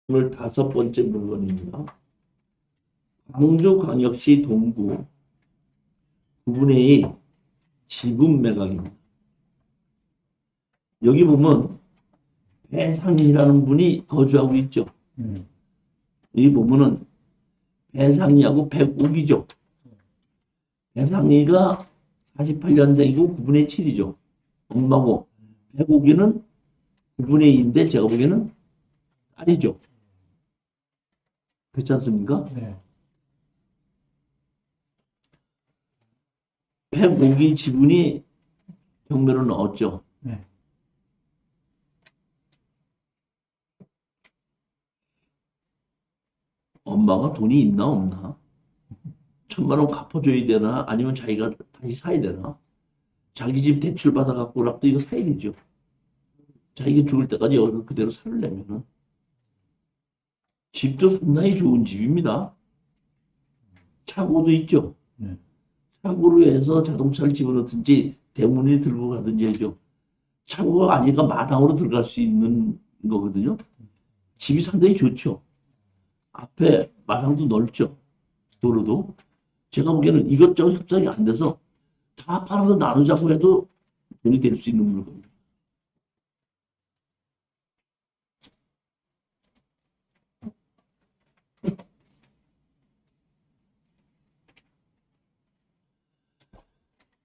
오늘 5번째 물건입니다. 광주광역시 동구 9분의 2 지분 매각입니다. 여기 보면 배상이라는 분이 거주하고 있죠. 여기 보면은 배상이하고 백옥이죠. 배상이가 48년생이고 9분의 7이죠. 엄마고 백옥이는 9분의 2인데 제가 보기에는 딸이죠. 그렇지 않습니까? 네. 백옥이 지분이 경매로 나왔죠. 네. 엄마가 돈이 있나 없나? 1,000만 원 갚아줘야 되나? 아니면 자기가 다시 사야 되나? 자기 집 대출 받아갖고 락도 이거 사야 되죠. 자기가 죽을 때까지 여기서 그대로 살려면은. 집도 상당히 좋은 집입니다. 차고도 있죠. 네. 차고로 해서 자동차를 집어넣든지 대문을 들고 가든지 하죠. 차고가 아니니까 마당으로 들어갈 수 있는 거거든요. 집이 상당히 좋죠. 앞에 마당도 넓죠. 도로도. 제가 보기에는 이것저것 협상이 안 돼서 다 팔아서 나누자고 해도 돈이 될 수 있는 물건입니다.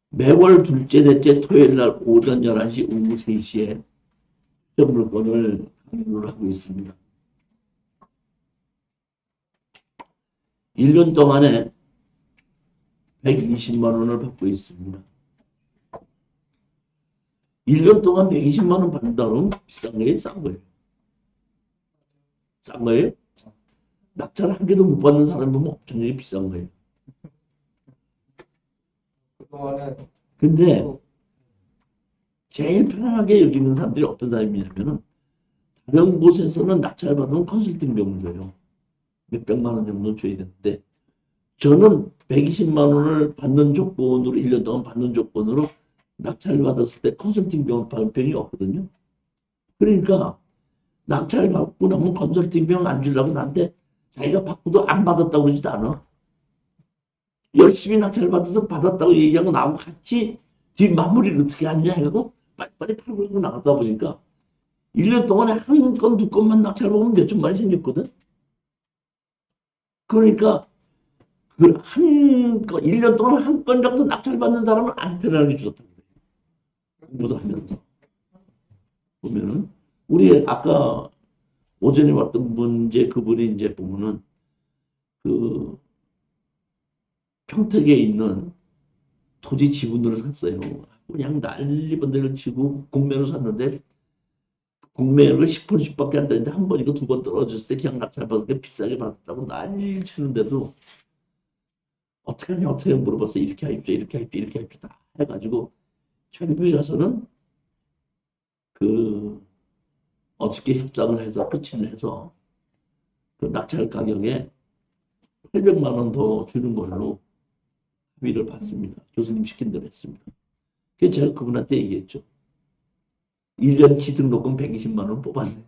매월 둘째, 넷째 토요일 날 오전 11시, 오후 3시에 물건을 강의를 하고 있습니다. 1년 동안에 120만 원을 받고 있습니다. 1년 동안 120만 원 받는다면 비싼 거예요? 싼 거예요? 싼 거예요? 낙찰 한 개도 못 받는 사람이 보면 엄청나게 비싼 거예요. 그동안에 근데 제일 편안하게 여기는 사람들이 어떤 사람이냐면은 다른 곳에서는 낙찰 받으면 컨설팅 비용을 줘요. 몇백만 원 정도 줘야 되는데 저는 120만 원을 받는 조건으로 1년 동안 받는 조건으로 낙찰을 받았을 때 컨설팅 비용을 받을 병이 없거든요. 그러니까 낙찰을 받고 나면 컨설팅 비용 안 주려고 나한테 자기가 받고도 안 받았다고 그러지도 않아. 열심히 낙찰을 받아서 받았다고 얘기하고 나하고 같이 뒷마무리를 어떻게 하느냐 해가지고 빨리빨리 팔고 나갔다 보니까 1년 동안에 한 건, 두 건만 낙찰을 보면 몇천만이 생겼거든. 그러니까 그 한 건, 1년 동안 한 건 정도 낙찰 받는 사람은 안 편안하게 주었다는 거예요. 공부도 하면서. 보면은, 우리 아까 오전에 왔던 문제 그분이 이제 보면은, 그, 평택에 있는 토지 지분으로 샀어요. 그냥 난리 번데를 치고 공매로 샀는데, 공매를 10%밖에 안 되는데 한 번이고 두 번 떨어졌을 때 그냥 낙찰 받으니까 비싸게 받았다고 난리를 치는데도 어떻게 하냐 어떻게 물어봤어요. 이렇게 하십시오 이렇게 하십시오 이렇게 하십시오 다 해가지고 결국에 가서는 그 어떻게 협상을 해서 끝을 해서 그 낙찰 가격에 800만 원 더 주는 걸로 합의를 받습니다. 교수님 시킨 대로 했습니다. 그래서 제가 그분한테 얘기했죠. 1년치 등록금 120만 원 뽑았네.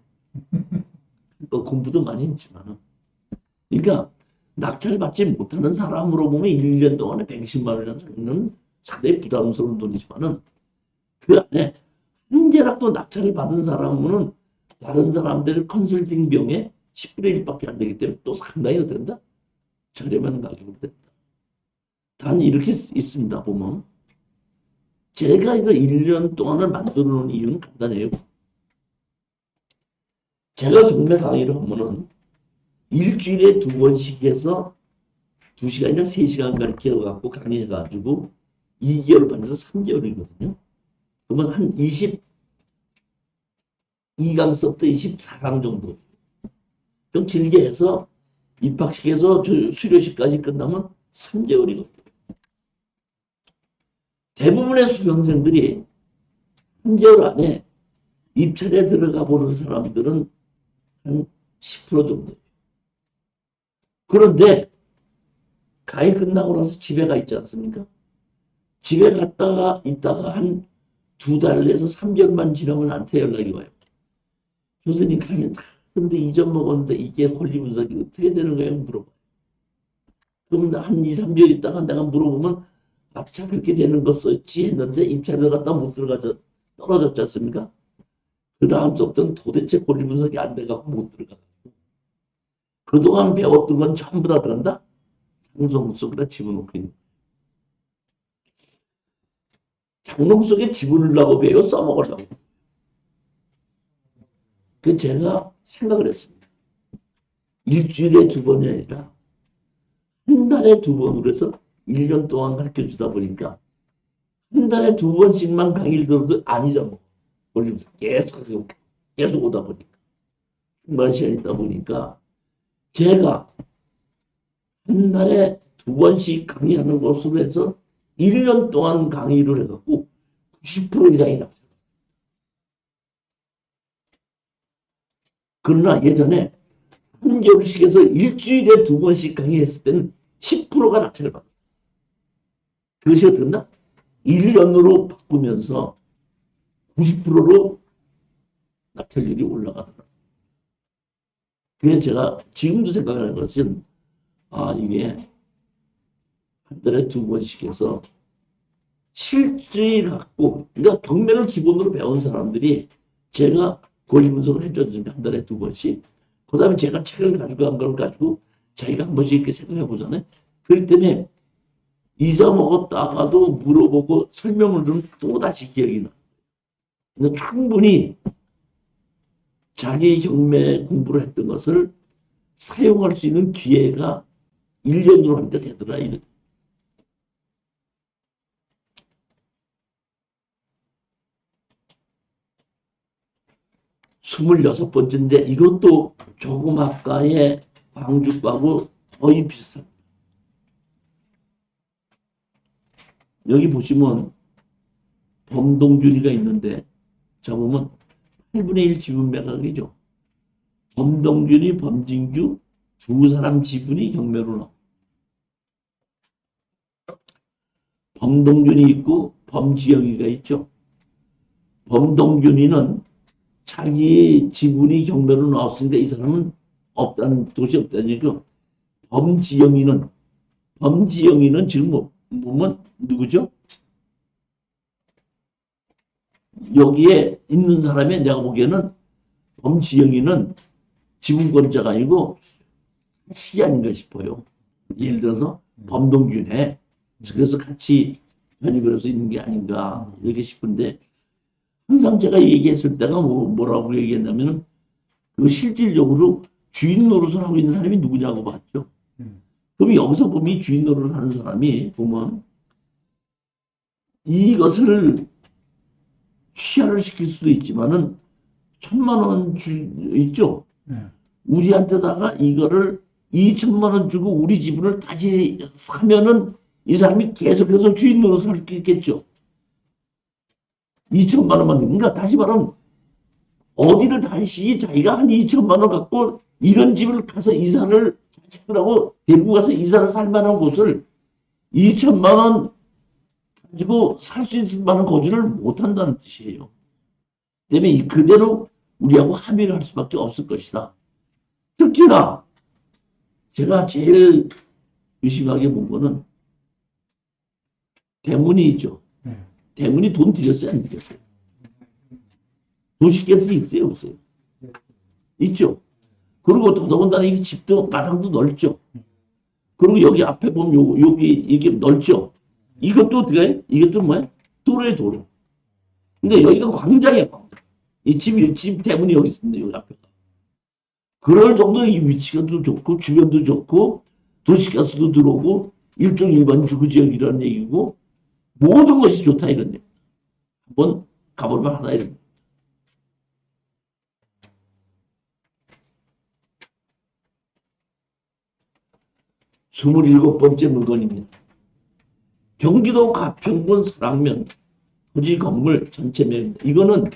공부도 많이 했지만. 그러니까 낙찰 받지 못하는 사람으로 보면 1년 동안에 120만 원이라는 상당히 부담스러운 돈이지만은 그 안에 한 개라도 낙찰을 받은 사람은 다른 사람들 컨설팅 비용의 10분의 1밖에 안 되기 때문에 또 상당히 된다. 저렴한 가격으로 된다. 단 이렇게 있습니다. 보면 제가 이거 1년 동안을 만들어 놓은 이유는 간단해요. 제가 경매 강의를 하면은 일주일에 2번씩 해서 2시간이나 3시간 가르쳐 갖고 강의해가지고 2개월 반에서 3개월이거든요. 그러면 한 22강서부터 24강 정도. 좀 길게 해서 입학식에서 수료식까지 끝나면 3개월이거든요. 대부분의 수강생들이 3개월 안에 입찰에 들어가 보는 사람들은 한 10% 정도. 그런데 강의 끝나고 나서 집에 가 있지 않습니까? 집에 갔다가 있다가 한 2달에서 3개월만 지나면 나한테 연락이 와요. 교수님 강의 다 근데 잊어먹었는데 이게 권리 분석이 어떻게 되는 거예요? 물어봐. 그럼 한 2, 3개월 있다가 내가 물어보면 아차 그렇게 되는 거 썼지 했는데 입찰에 들어갔다 못 들어가서 떨어졌지 않습니까? 그 다음부터는 도대체 권리 분석이 안 돼갖고 못 들어가. 그동안 배웠던 건 전부 다 들어간다? 장롱 속에다 집어넣고 있는. 장롱 속에 집어넣으려고 배워 써먹으려고. 그 제가 생각을 했습니다. 일주일에 2번이 아니라 한 달에 2번으로 해서 1년 동안 가르쳐 주다 보니까 한 달에 2번씩만 강의를 들어도 안 잊어먹어. 올리면서 계속 오다 보니까. 중간 시간 있다 보니까 제가 한 달에 2번씩 강의하는 것으로 해서 1년 동안 강의를 해갖고 90% 이상이 나왔어요. 그러나 예전에 3개월씩 해서 일주일에 2번씩 강의했을 때는 10%가 낙찰을 받았어요. 그것이 어떻게 된다? 1년으로 바꾸면서 90%로 낙찰률이 올라가더라고요. 그래서 제가 지금도 생각하는 것은 이게 한 달에 2번씩 해서 실질 갖고 그러니까 경매를 기본으로 배운 사람들이 제가 권리 분석을 해줬으니까 한 달에 2번씩 그 다음에 제가 책을 가지고 간 걸 가지고 자기가 한 번씩 이렇게 생각해 보잖아요. 그렇기 때문에 잊어먹었다가도 물어보고 설명을 좀 또다시 기억이 나. 근데 충분히 자기 경매 공부를 했던 것을 사용할 수 있는 기회가 1년으로 하니까 되더라. 26번째인데 이것도 조금 아까의 광주과하고 거의 비슷합니다. 여기 보시면 범동준이가 있는데 자 보면 8분의 1 지분 매각이죠. 범동준이 범진규 두 사람 지분이 경매로 나옵니다. 범동준이 있고 범지영이가 있죠. 범동준이는 자기 지분이 경매로 나왔으니까 이 사람은 없다는 도시 없다는 얘기고 범지영이는 지금 보면 누구죠? 여기에 있는 사람이 내가 보기에는 범지영이는 지분권자가 아니고 시 아닌가 싶어요. 예를 들어서 범동균에 그래서 같이 편입을 해서 있는 게 아닌가 이렇게 싶은데 항상 제가 얘기했을 때가 뭐라고 얘기했냐면 그 실질적으로 주인 노릇을 하고 있는 사람이 누구냐고 봤죠. 그럼 여기서 보면 이 주인 노릇을 하는 사람이 보면 이것을 취하를 시킬 수도 있지만은 1,000만 원 있죠. 우리한테다가 이거를 2,000만 원 주고 우리 지분을 다시 사면은 이 사람이 계속해서 주인 노릇을 할 수 있겠죠. 2,000만 원만 그러니까 다시 말하면 어디를 다시 자기가 한 2,000만 원 갖고 이런 집을 가서 이사를 자식들하고 데리고 가서 이사를 살 만한 곳을 2,000만 원 가지고 살 수 있을 만한 거주를 못 한다는 뜻이에요. 때문에 그대로 우리하고 합의를 할 수밖에 없을 것이다. 특히나 제가 제일 의심하게 본 거는 대문이 있죠. 대문이 돈 들였어요, 안 들였어요? 도시가스 있어요, 없어요? 있죠. 그리고 더더군다나 이 집도 마당도 넓죠. 그리고 여기 앞에 보면 여기 이게 넓죠. 이것도 어떻게 해? 이것도 뭐야? 도로에 도로. 근데 여기가 광장이야, 광장. 집 대문이 여기 있습니다, 여기 앞에. 그럴 정도로 이 위치가 좋고, 주변도 좋고, 도시가스도 들어오고, 일종 주거 지역이라는 얘기고, 모든 것이 좋다, 이런 얘기. 한번 가볼만 하다, 이런 얘기. 스물일곱 번째 물건입니다. 경기도 가평군 설악면 토지 건물 전체 매입니다. 이거는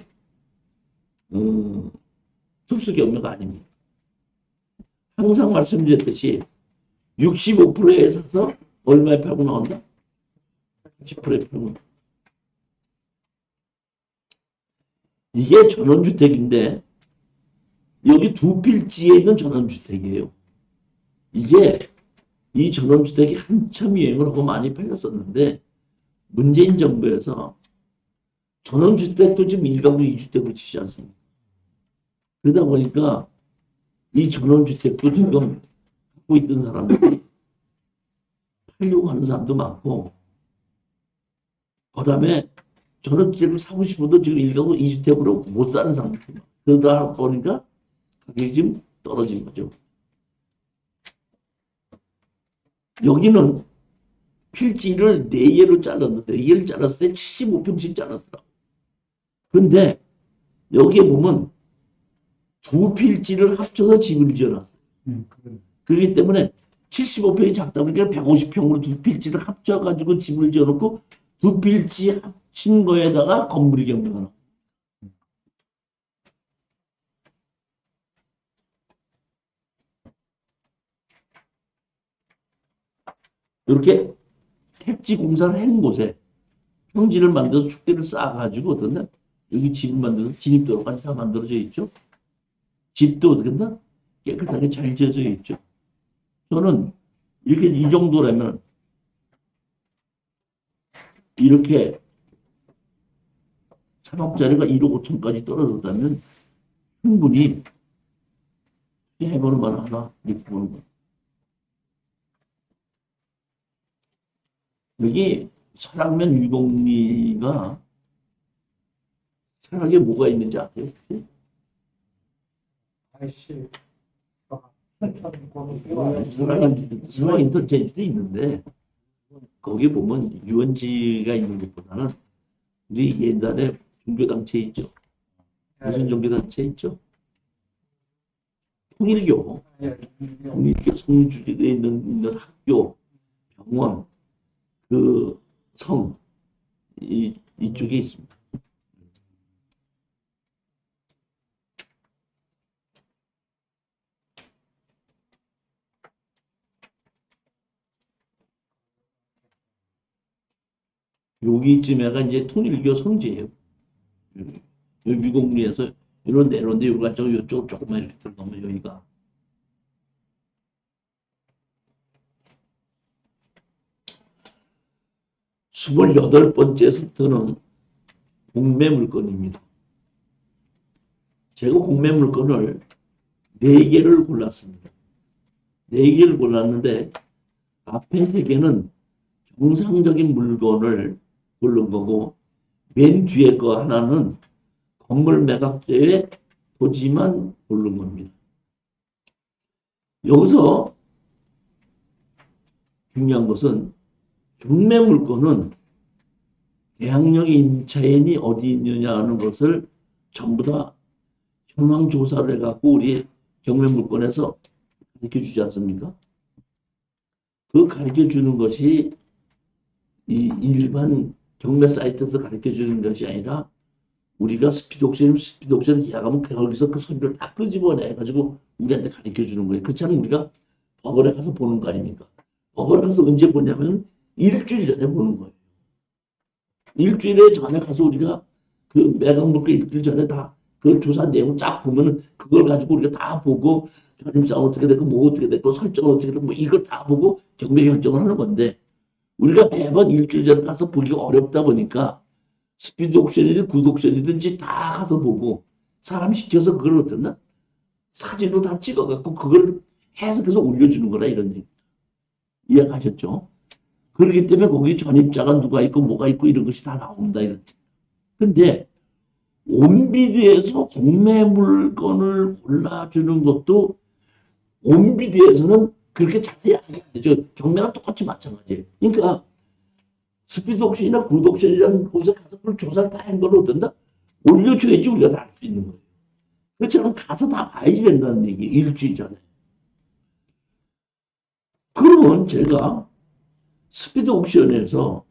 특수 경매가 아닙니다. 항상 말씀드렸듯이 65%에 사서 얼마에 팔고 나온다? 10%에 팔고. 이게 전원주택인데 여기 두 필지에 있는 전원주택이에요. 이게 이 전원주택이 한참 유행을 하고 많이 팔렸었는데 문재인 정부에서 전원주택도 지금 1가구 2주택으로 치지 않습니까? 그러다 보니까 이 전원주택도 지금 갖고 있던 사람들이 팔려고 하는 사람도 많고, 그 다음에 전원주택을 사고 싶어도 지금 1가구 2주택으로 못 사는 사람들이 많아요. 그러다 보니까 가격이 지금 떨어진 거죠. 여기는 필지를 4개로 잘랐는데 4개를 잘랐을 때 75평씩 잘랐더라고요. 근데 여기에 보면 두 필지를 합쳐서 집을 지어놨어요. 그렇기 때문에 75평이 작다 보니까 150평으로 두 필지를 합쳐가지고 집을 지어놓고 두 필지 합친 거에다가 건물이 경매가 나와요. 이렇게 택지 공사를 한 곳에 평지를 만들어서 축대를 쌓아가지고 어떤데 여기 집을 만들어서 진입도로까지 다 만들어져 있죠. 집도 어떻게 한다? 깨끗하게 잘 지어져 있죠. 저는 이렇게 이 정도라면 이렇게 3억짜리가 1억 5천까지 떨어졌다면 충분히 해보는 말 하나 이렇게 보는 거. 여기 설악면 유공리가 설악에 뭐가 있는지 아세요? 아이씨, 설악 인터체인지도 있는데 거기 보면 유원지가 있는 것보다는 우리 옛날에 종교단체 있죠. 무슨 종교단체 있죠? 통일교. 통일교 성주에 있는 학교, 병원, 그 성, 이쪽에 있습니다. 여기쯤에가 이제 통일교 성지예요. 여기 미공리에서 이런 내려오는데 여기가 이쪽 조금만 이렇게 들어가면 여기가 28번째 챕터는 공매 물건입니다. 제가 공매 물건을 4개를 골랐습니다. 4개를 골랐는데 앞에 3개는 정상적인 물건을 고른 거고 맨 뒤에 거 하나는 건물 매각제의 토지만 고른 겁니다. 여기서 중요한 것은 경매 물건은 대항력의 임차인이 어디 있느냐 하는 것을 전부 다 현황 조사를 해갖고 우리 경매 물건에서 가르쳐 주지 않습니까? 그 가르쳐 주는 것이 이 일반 경매 사이트에서 가르쳐 주는 것이 아니라 우리가 스피드 옥션을 계약하면 거기서 그 서류를 다 끄집어내 가지고 우리한테 가르쳐 주는 거예요. 그렇지 않으면 우리가 법원에 가서 보는 거 아닙니까? 법원에 가서 언제 보냐면 일주일 전에 보는 거예요. 일주일 전에 가서 우리가 그 매각 물건 일주일 전에 다 그 조사 내용 쫙 보면은 그걸 가지고 우리가 다 보고 전입상 어떻게 됐고 뭐 어떻게 됐고 설정은 어떻게 됐고 뭐 이걸 다 보고 경매 결정을 하는 건데 우리가 매번 일주일 전에 가서 보기가 어렵다 보니까 스피드 옥션이든 굿 옥션이든지 다 가서 보고 사람 시켜서 그걸 어떻나 사진으로 다 찍어갖고 그걸 해석해서 올려주는 거라 이런 얘기 이해가셨죠? 그렇기 때문에 거기 전입자가 누가 있고 뭐가 있고 이런 것이 다 나온다 이런. 근데 온비디에서 공매 물건을 골라주는 것도 온비디에서는 그렇게 자세히 안 되죠. 경매랑 똑같이 마찬가지예요. 그러니까 스피드 옥션이나 굿 옥션이라는 곳에 가서 그걸 조사를 다 한 걸 어떤다? 올려줘야지 우리가 다 알 수 있는 거예요. 그렇지 않으면 가서 다 봐야지 된다는 얘기 일주일 전에. 그러면 제가 스피드 옥션에서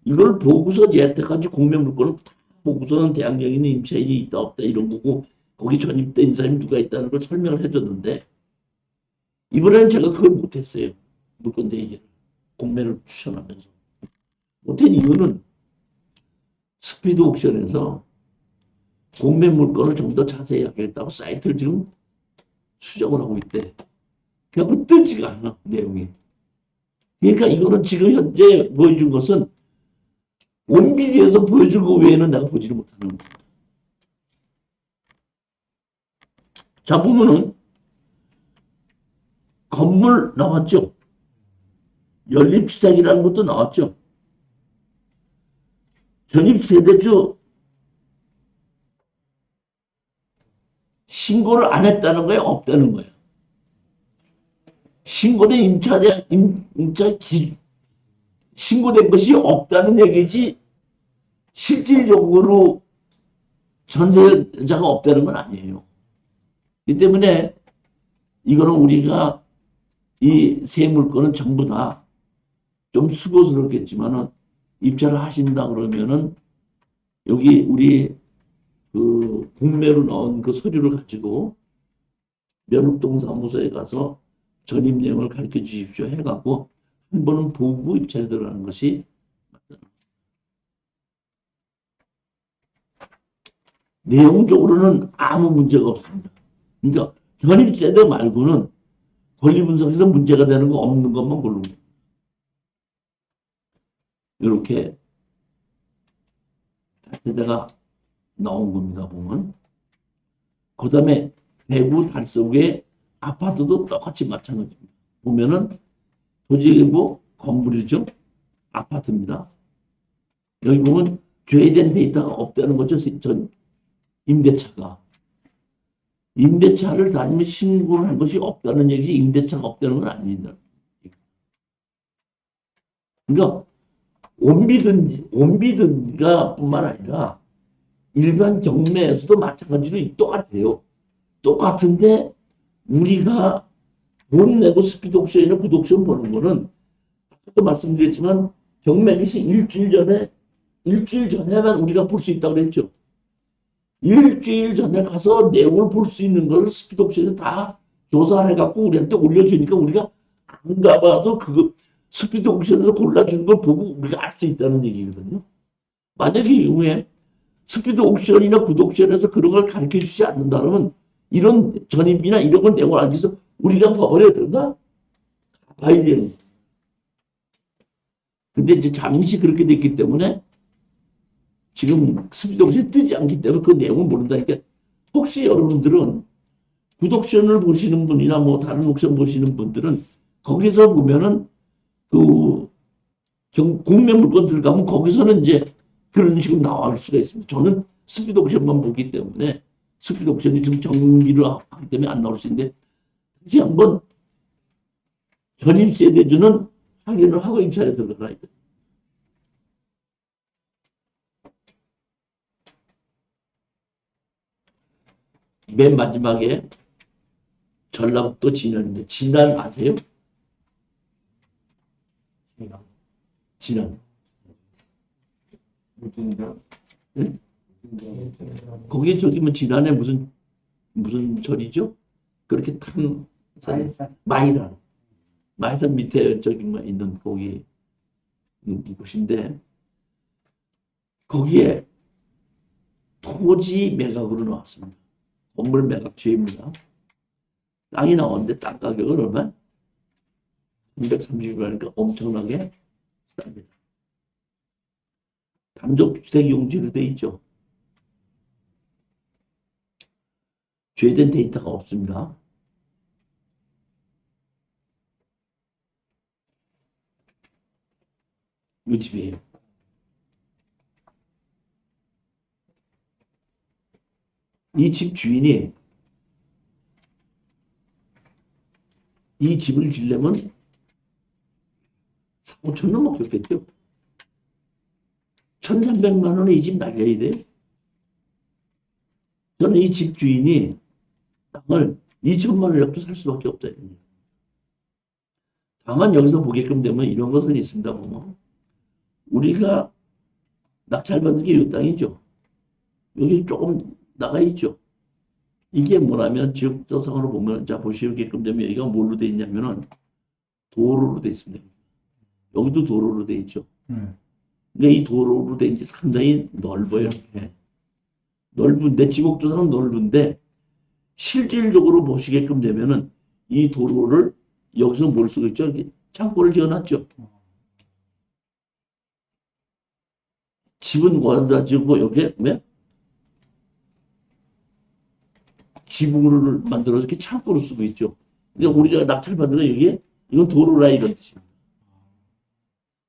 이걸 보고서 여태까지 공매 물건을 다 보고서는 대항력 있는 임차인이 있다 없다 이런 거고 거기 전입된 사람이 누가 있다는 걸 설명을 해줬는데 이번에는 제가 그걸 못했어요. 물건 대기를 공매를 추천하면서 못한 이유는 스피드 옥션에서 공매 물건을 좀 더 자세히 하겠다고 사이트를 지금 수정을 하고 있대. 그래갖고 뜨지가 않아, 내용이. 그러니까 이거는 지금 현재 보여준 것은 원비디에서 보여준 거 외에는 내가 보지를 못하는 거야. 자, 보면은 건물 나왔죠. 연립주택이라는 것도 나왔죠. 전입세대주 신고를 안 했다는 거예요? 없다는 거예요? 신고된 신고된 것이 없다는 얘기지 실질적으로 전세자가 없다는 건 아니에요. 이 때문에 이거는 우리가 이 세 물건은 전부 다 좀 수고스럽겠지만은 입찰을 하신다 그러면은 여기 우리 그 공매로 나온 그 서류를 가지고 면목동 사무소에 가서 전입 내용을 가르쳐 주십시오 해갖고 한 번은 보고 입찰에 들어가는 것이 맞다. 내용적으로는 아무 문제가 없습니다. 그러니까 전입 세대 말고는 권리 분석에서 문제가 되는 거 없는 것만 고르고 이렇게 세대가 나온 겁니다. 보면 그 다음에 대구 달서구의 아파트도 똑같이 마찬가지입니다. 보면은 도지부 건물이죠. 아파트입니다. 여기 보면 죄된 데이터가 없다는 거죠. 전 임대차가. 임대차를 다니면 신고를 한 것이 없다는 얘기지 임대차가 없다는 건 아닙니다. 그러니까 온비든가 뿐만 아니라 일반 경매에서도 마찬가지로 똑같아요. 똑같은데 우리가 돈 내고 스피드 옵션이나 굿 옵션 보는 거는 아까도 말씀드렸지만 경매기시 일주일 전에만 우리가 볼 수 있다고 그랬죠. 일주일 전에 가서 내용을 볼 수 있는 걸 스피드 옵션에서 다 조사해갖고 우리한테 올려주니까 우리가 안 가봐도 그거 스피드 옵션에서 골라주는 걸 보고 우리가 알 수 있다는 얘기거든요. 만약에 이후에 스피드 옵션이나 굿 옵션에서 그런 걸 가르쳐 주지 않는다면 이런 전입이나 이런 걸 내용을 알기 위해서 우리가 봐버려야 된다? 봐야 되는 거예요. 근데 이제 잠시 그렇게 됐기 때문에 지금 스피드 옵션이 뜨지 않기 때문에 그 내용을 모른다니까 혹시 여러분들은 굿 옵션을 보시는 분이나 뭐 다른 옵션 보시는 분들은 거기서 보면은 그 공매 물건 들어가면 거기서는 이제 그런 식으로 나올 수가 있습니다. 저는 스피드 옵션만 보기 때문에 스피드 옵션이 좀 정비를 하기 때문에 안 나올 수 있는데 다시 한번 전입 세대주는 확인을 하고 입찰에 들어가야 돼요. 맨 마지막에 전라북도 진안인데 진안 아세요? 진안. 네? 거기 저기 뭐 진안에 무슨 절이죠? 그렇게 탐 마이산 밑에 저기 뭐 있는 거기 곳인데 거기에 토지 매각으로 나왔습니다. 건물 매각주입니다. 땅이 나왔는데 땅 가격은 얼마? 330이라니까 엄청나게 쌉니다. 단독주택 용지로 돼 있죠. 죄된 데이터가 없습니다. 이 집이에요. 이 집 주인이 이 집을 지려면 4, 5천은 먹겠죠. 1,300만 원에 이 집 날려야 돼요. 저는 이 집 주인이 땅을 2천만 원 갖고 살 수밖에 없다. 다만 여기서 보게끔 되면 이런 것은 있습니다. 보면 우리가 낙찰받는 게 이 땅이죠. 여기 조금 나가 있죠. 이게 뭐냐면 지역조상으로 보면 자 보시게끔 되면 여기가 뭘로 돼 있냐면은 도로로 돼 있습니다. 여기도 도로로 돼 있죠. 근데 이 도로로 돼 있는지 상당히 넓어요. 이렇게. 넓은데 지목조상은 넓은데 실질적으로 보시게끔 되면은 이 도로를 여기서 뭘 쓰고 있죠? 여기 창고를 지어놨죠. 집은 거기다 지고 여기에 왜? 지붕을 만들어서 이렇게 창고로 쓰고 있죠. 근데 우리가 낙찰받은 건 여기에 이건 도로라 이런 뜻입니다.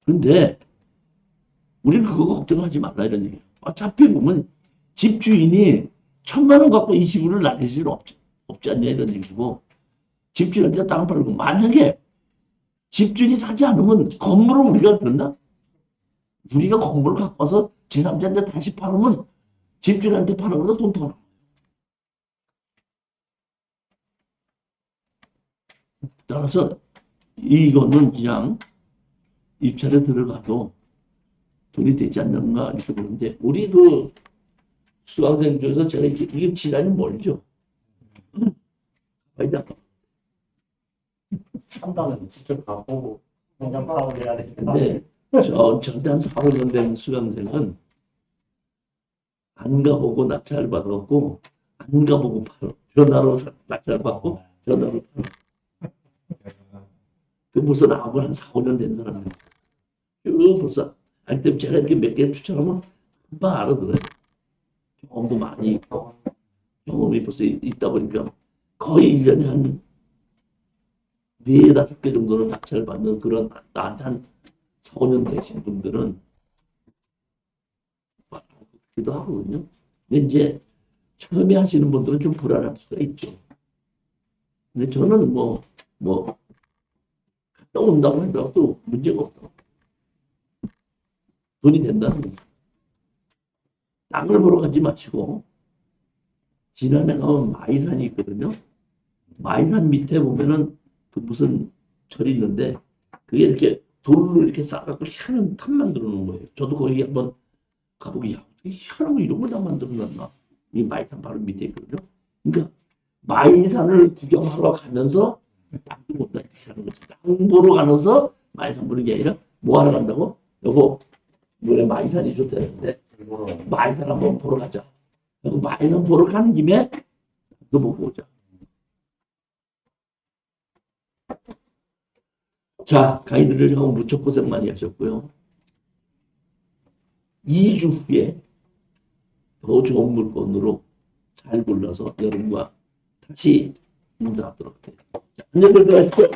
근데 우리는 그거 걱정하지 말라 이런 얘기예요. 어차피 보면 집주인이 1,000만 원 갖고 이 집을 날릴 수는 없지 않냐 이런 얘기고, 집주인한테 땅을 팔고 만약에 집주인이 사지 않으면 건물을 우리가 그런다? 우리가 건물을 갖고 와서 제3자한테 다시 팔으면 집주인한테 파는 것보다 돈 더 나와요. 따라서 이거는 그냥 입찰에 들어가도 돈이 되지 않는가 이렇게 보는데, 우리 그 수강생 중에서 제가 이게 지난이 멀죠. 아니다. 한다면 직접 가고 현장 파악을 해야 되니까. 근데 저한테 한 4, 5년 된 수강생은 안 가보고 낙찰 받았고, 안 가보고 팔아. 전화로 낙찰 받고 전화로 팔아. 그 벌써 나하고 한 4, 5년 된 사람이에요. 쭉 벌써 알 때문에 제가 이렇게 몇 개 추천하면 금방 알아들어요. 경험도 많이 있고, 경험이 벌써 있다 보니까 거의 1년에 한 4, 5개 정도는 낙찰 받는 그런, 나한테 한 4, 5년 되신 분들은 기도 하거든요. 근데 이제 처음에 하시는 분들은 좀 불안할 수가 있죠. 근데 저는 갔다 온다고 해도 문제가 없다고. 돈이 된다는 거죠. 땅을 보러 가지 마시고, 지난해 가면 마이산이 있거든요. 마이산 밑에 보면은 그 무슨 절이 있는데, 그게 이렇게 돌로 이렇게 쌓아갖고 희한한 탑 만들어 놓은 거예요. 저도 거기 한번 가보기, 야, 어떻게 희한한 거 이런 걸 다 만들어 놨나. 이 마이산 바로 밑에 있거든요. 그러니까 마이산을 구경하러 가면서 땅도 본다 이렇게 하는 거지. 땅 보러 가면서 마이산 보는 게 아니라 뭐 하러 간다고? 여보, 이번에 마이산이 좋다는데 마이산 한번 보러 가자. 마이산 보러 가는 김에 또 보고 오자. 자, 가이드를 하고 무척 고생 많이 하셨고요. 2주 후에 더 좋은 물건으로 잘 골라서 여러분과 다시 인사하도록 해요. 자, 안녕들 들어가십시오.